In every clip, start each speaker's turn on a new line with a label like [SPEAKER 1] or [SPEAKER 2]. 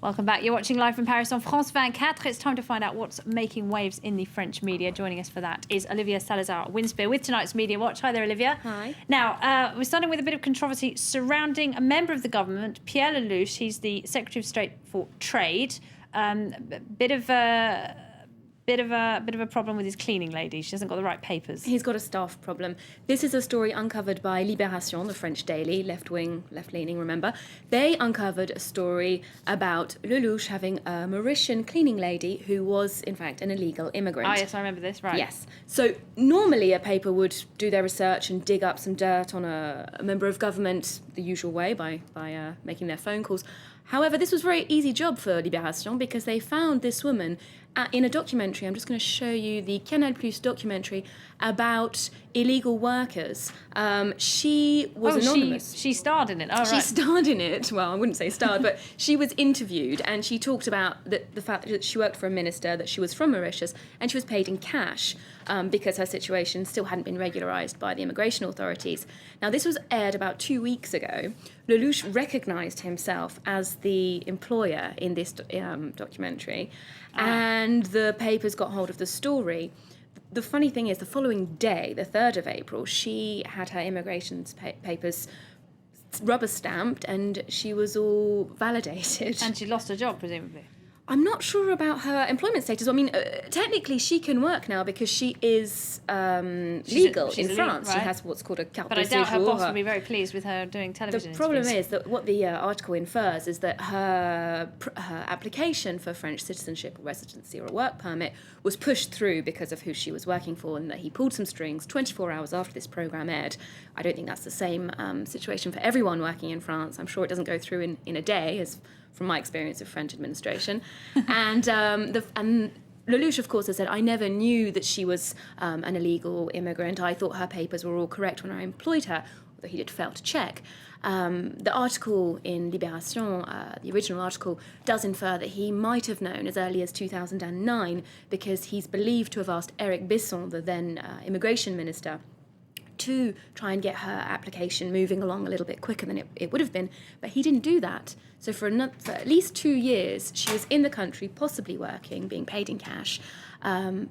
[SPEAKER 1] Welcome back. You're watching Live from Paris on France 24. It's time to find out what's making waves in the French media. Joining us for that is Olivia Salazar-Winspear with tonight's Media Watch. Hi there, Olivia.
[SPEAKER 2] Hi.
[SPEAKER 1] Now, we're starting with a bit of controversy surrounding a member of the government, Pierre Lelouch. He's the Secretary of State for Trade. Bit of a problem with his cleaning lady. She hasn't got the right papers.
[SPEAKER 2] He's got a staff problem. This is a story uncovered by Libération, the French daily, left-leaning, remember. They uncovered a story about Lelouch having a Mauritian cleaning lady who was, in fact, an illegal immigrant.
[SPEAKER 1] Ah, yes, I remember this, right.
[SPEAKER 2] Yes. So normally a paper would do their research and dig up some dirt on a member of government the usual way by making their phone calls. However, this was a very easy job for Libération because they found this woman in a documentary. I'm just going to show you the Canal Plus documentary about illegal workers. She was anonymous.
[SPEAKER 1] She starred in it. Oh, right.
[SPEAKER 2] She starred in it. Well, I wouldn't say starred, but she was interviewed and she talked about the fact that she worked for a minister, that she was from Mauritius, and she was paid in cash because her situation still hadn't been regularised by the immigration authorities. Now, this was aired about 2 weeks ago. Lelouch recognised himself as the employer in this documentary, and the papers got hold of the story. The funny thing is, the following day, the 3rd of April, she had her immigration papers rubber stamped and she was all validated.
[SPEAKER 1] And she lost her job, presumably.
[SPEAKER 2] I'm not sure about her employment status. I mean, technically she can work now because she is legal in France.
[SPEAKER 1] Right.
[SPEAKER 2] She has what's called a carte
[SPEAKER 1] But
[SPEAKER 2] de
[SPEAKER 1] I doubt her
[SPEAKER 2] séjour.
[SPEAKER 1] boss will be very pleased with her doing television
[SPEAKER 2] The problem
[SPEAKER 1] interviews.
[SPEAKER 2] is that what the article infers is that her application for French citizenship or residency or a work permit was pushed through because of who she was working for, and that he pulled some strings 24 hours after this programme aired. I don't think that's the same situation for everyone working in France. I'm sure it doesn't go through in a day, as from my experience of French administration. and Lelouch, of course, has said, I never knew that she was an illegal immigrant. I thought her papers were all correct when I employed her, although he did fail to check. The article in Libération, the original article, does infer that he might have known as early as 2009 because he's believed to have asked Eric Besson, the then immigration minister, to try and get her application moving along a little bit quicker than it would have been, but he didn't do that. So for at least 2 years, she was in the country, possibly working, being paid in cash,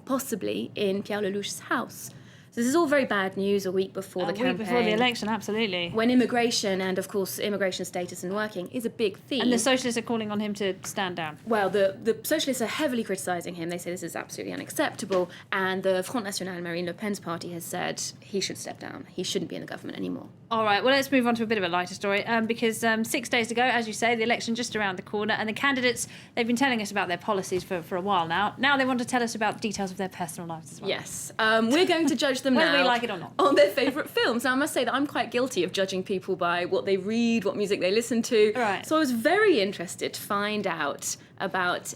[SPEAKER 2] possibly in Pierre Lelouch's house. So this is all very bad news a week before the campaign.
[SPEAKER 1] A week before the election, absolutely.
[SPEAKER 2] When immigration and, of course, immigration status and working is a big theme.
[SPEAKER 1] And the socialists are calling on him to stand down.
[SPEAKER 2] Well, the socialists are heavily criticising him. They say this is absolutely unacceptable. And the Front National, Marine Le Pen's party, has said he should step down. He shouldn't be in the government anymore.
[SPEAKER 1] All right, well, let's move on to a bit of a lighter story because 6 days ago, as you say, the election just around the corner, and the candidates, they've been telling us about their policies for a while now. Now they want to tell us about details of their personal lives as well.
[SPEAKER 2] Yes. We're going to judge them
[SPEAKER 1] Whether
[SPEAKER 2] now
[SPEAKER 1] we like it or not.
[SPEAKER 2] on their favourite films. Now, I must say that I'm quite guilty of judging people by what they read, what music they listen to.
[SPEAKER 1] Right.
[SPEAKER 2] So I was very interested to find out about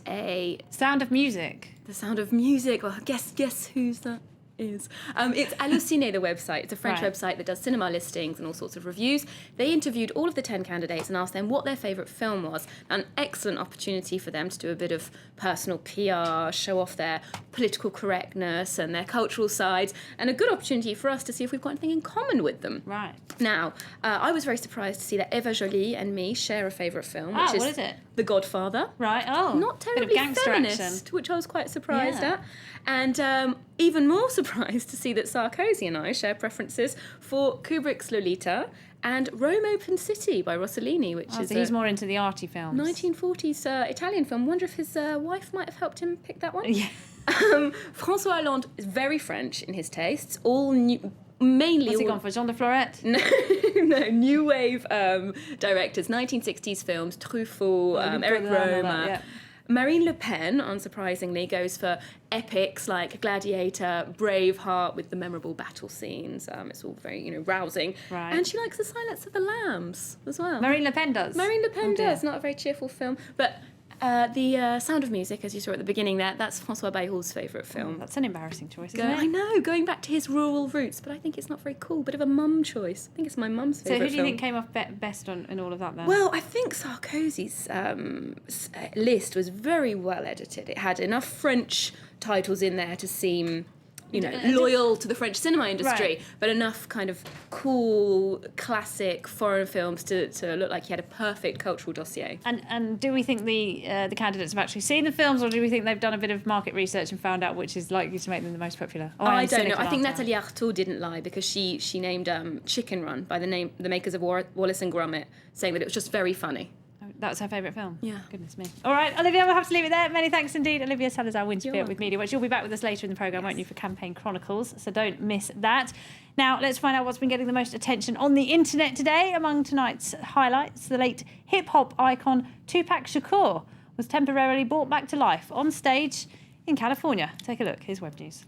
[SPEAKER 1] Sound of Music.
[SPEAKER 2] The Sound of Music. Well, guess whose that is. It's Allociné, the website. It's a French website that does cinema listings and all sorts of reviews. They interviewed all of the 10 candidates and asked them what their favourite film was. An excellent opportunity for them to do a bit of personal PR, show off their political correctness and their cultural sides, and a good opportunity for us to see if we've got anything in common with them.
[SPEAKER 1] Right.
[SPEAKER 2] Now, I was very surprised to see that Eva Joly and me share a favourite film,
[SPEAKER 1] Ah,
[SPEAKER 2] which
[SPEAKER 1] what is it?
[SPEAKER 2] The Godfather.
[SPEAKER 1] Right, oh.
[SPEAKER 2] Not
[SPEAKER 1] bit of
[SPEAKER 2] terribly
[SPEAKER 1] gangster
[SPEAKER 2] feminist,
[SPEAKER 1] action.
[SPEAKER 2] which I was quite surprised
[SPEAKER 1] Yeah.
[SPEAKER 2] at. And even more surprised to see that Sarkozy and I share preferences for Kubrick's Lolita and Rome Open City by Rossellini, which is
[SPEAKER 1] So he's more into the arty films.
[SPEAKER 2] 1940s Italian film. Wonder if his wife might have helped him pick that one?
[SPEAKER 1] Yeah.
[SPEAKER 2] François Hollande is very French in his tastes, all new, mainly...
[SPEAKER 1] What's he
[SPEAKER 2] all-
[SPEAKER 1] gone for? Jean de Florette?
[SPEAKER 2] No, new wave directors, 1960s films, Truffaut, Eric Romer.
[SPEAKER 1] Yeah.
[SPEAKER 2] Marine Le Pen, unsurprisingly, goes for epics like Gladiator, Braveheart with the memorable battle scenes. It's all very, rousing.
[SPEAKER 1] Right.
[SPEAKER 2] And she likes The Silence of the Lambs as well.
[SPEAKER 1] Marine Le Pen does.
[SPEAKER 2] Marine Le Pen
[SPEAKER 1] Oh, dear.
[SPEAKER 2] does. Not a very cheerful film, but the Sound of Music, as you saw at the beginning there, that's François Bayle's favourite film.
[SPEAKER 1] That's an embarrassing choice, isn't
[SPEAKER 2] I
[SPEAKER 1] it?
[SPEAKER 2] know, going back to his rural roots, but I think it's not very cool. Bit of a mum choice. I think it's my mum's
[SPEAKER 1] So
[SPEAKER 2] favourite
[SPEAKER 1] who do you
[SPEAKER 2] film.
[SPEAKER 1] think came off best in all of that then?
[SPEAKER 2] Well, I think Sarkozy's list was very well edited. It had enough French titles in there to seem, loyal to the French cinema industry,
[SPEAKER 1] Right.
[SPEAKER 2] but enough kind of cool, classic foreign films to look like he had a perfect cultural dossier.
[SPEAKER 1] And do we think the candidates have actually seen the films, or do we think they've done a bit of market research and found out which is likely to make them the most popular? Oh,
[SPEAKER 2] I don't know. I think
[SPEAKER 1] Natalie.
[SPEAKER 2] Nathalie Arthaud didn't lie because she named Chicken Run by the makers of Wallace and Gromit, saying that it was just very funny.
[SPEAKER 1] That's her favourite film.
[SPEAKER 2] Yeah.
[SPEAKER 1] Goodness me. All right, Olivia, we'll have to leave it there. Many thanks indeed. Olivia Salazar-Winterfield with
[SPEAKER 2] welcome.
[SPEAKER 1] Media Watch. You'll be back with us later in the programme, won't you, for Campaign Chronicles? So don't miss that. Now, let's find out what's been getting the most attention on the internet today. Among tonight's highlights, the late hip-hop icon Tupac Shakur was temporarily brought back to life on stage in California. Take a look. Here's Web News.